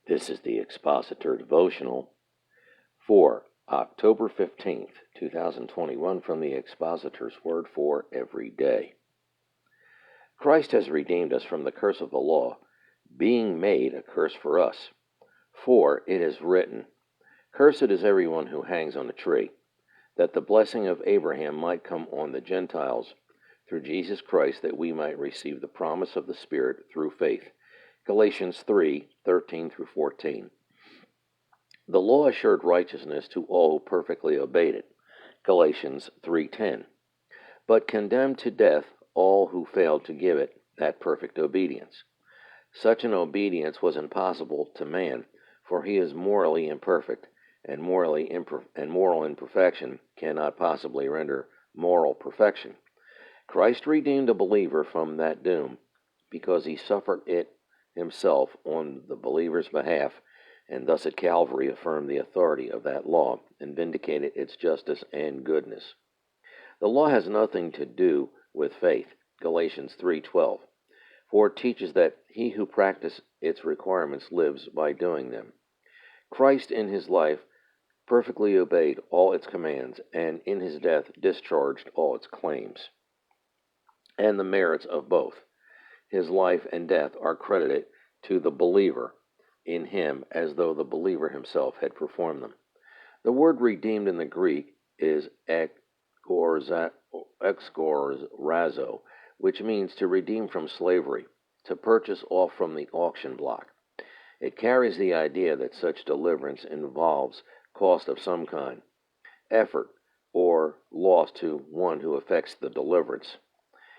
This is the Expositor Devotional for October 15th, 2021, from the Expositor's Word for Every Day. Christ has redeemed us from the curse of the law, being made a curse for us. For it is written, "Cursed is everyone who hangs on a tree," that the blessing of Abraham might come on the Gentiles through Jesus Christ, that we might receive the promise of the Spirit through faith. Galatians 3:13-14. The law assured righteousness to all who perfectly obeyed it. Galatians 3:10. But condemned to death all who failed to give it that perfect obedience. Such an obedience was impossible to man, for he is morally imperfect, and moral imperfection cannot possibly render moral perfection. Christ redeemed a believer from that doom, because he suffered it himself on the believer's behalf, and thus at Calvary affirmed the authority of that law and vindicated its justice and goodness. The law has nothing to do with faith, Galatians 3:12, for it teaches that he who practices its requirements lives by doing them. Christ in his life perfectly obeyed all its commands, and in his death discharged all its claims. And the merits of both his life and death are credited to the believer in him, as though the believer himself had performed them. The word redeemed in the Greek is exgorazo, which means to redeem from slavery, to purchase off from the auction block. It carries the idea that such deliverance involves cost of some kind, effort, or loss to one who effects the deliverance.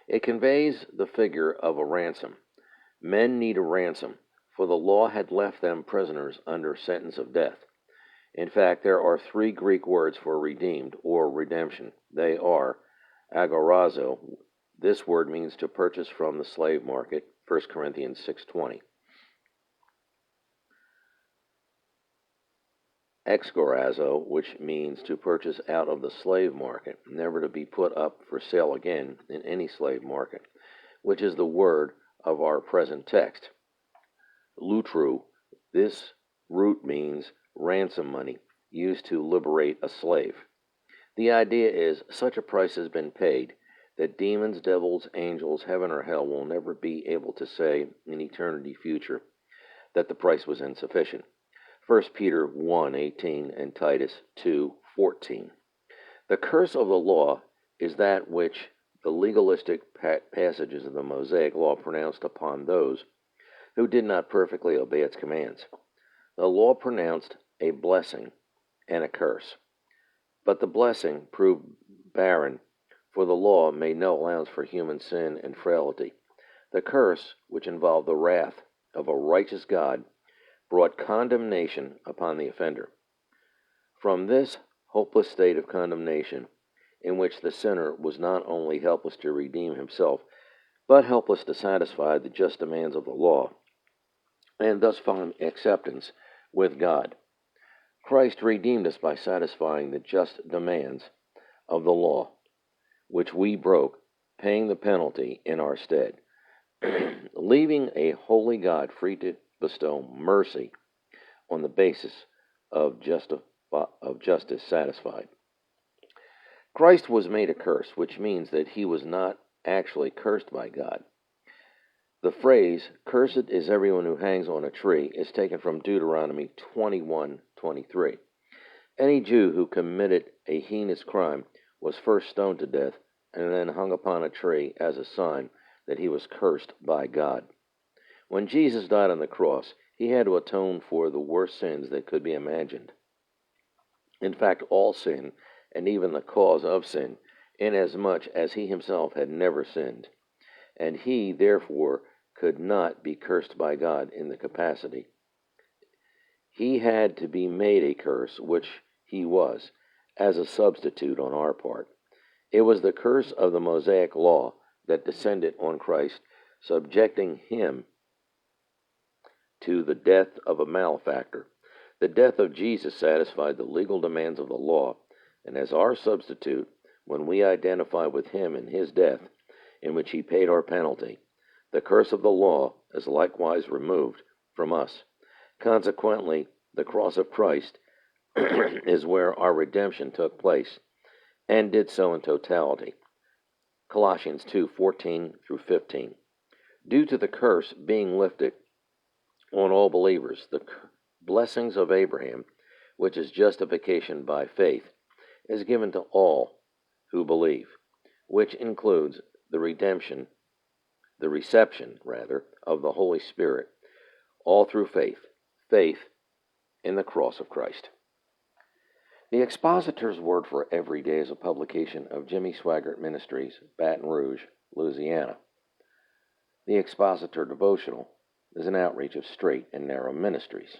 It conveys the figure of a ransom. Men need a ransom, for the law had left them prisoners under sentence of death. In fact, there are three Greek words for redeemed or redemption. They are agorazo. This word means to purchase from the slave market, 1 Corinthians 6:20. Exgorazo, which means to purchase out of the slave market, never to be put up for sale again in any slave market, which is the word of our present text. Lutru, this root means ransom money used to liberate a slave. The idea is such a price has been paid that demons, devils, angels, heaven or hell will never be able to say in eternity future that the price was insufficient. 1 Peter 1:18 and Titus 2:14. The curse of the law is that which the legalistic passages of the Mosaic law pronounced upon those who did not perfectly obey its commands. The law pronounced a blessing and a curse, but the blessing proved barren, for the law made no allowance for human sin and frailty. The curse, which involved the wrath of a righteous God, brought condemnation upon the offender. From this hopeless state of condemnation, in which the sinner was not only helpless to redeem himself, but helpless to satisfy the just demands of the law, and thus found acceptance with God, Christ redeemed us by satisfying the just demands of the law, which we broke, paying the penalty in our stead, leaving a holy God free to bestow mercy on the basis of justice satisfied. Christ was made a curse, which means that he was not actually cursed by God. The phrase, "Cursed is everyone who hangs on a tree," is taken from Deuteronomy 21:23. Any Jew who committed a heinous crime was first stoned to death and then hung upon a tree as a sign that he was cursed by God. When Jesus died on the cross, he had to atone for the worst sins that could be imagined. In fact, all sin, and even the cause of sin, inasmuch as he himself had never sinned, and he, therefore, could not be cursed by God in the capacity. He had to be made a curse, which he was, as a substitute on our part. It was the curse of the Mosaic law that descended on Christ, subjecting him to the death of a malefactor. The death of Jesus satisfied the legal demands of the law, and as our substitute, when we identify with him in his death, in which he paid our penalty, the curse of the law is likewise removed from us. Consequently, the cross of Christ is where our redemption took place, and did so in totality. Colossians 2:14 through 15. Due to the curse being lifted on all believers, the blessings of Abraham, which is justification by faith, is given to all who believe, which includes the reception, of the Holy Spirit, all through faith in the cross of Christ. The Expositors' Word for Every Day is a publication of Jimmy Swaggart Ministries, Baton Rouge, Louisiana. The Expositor Devotional is an outreach of Straight and Narrow Ministries.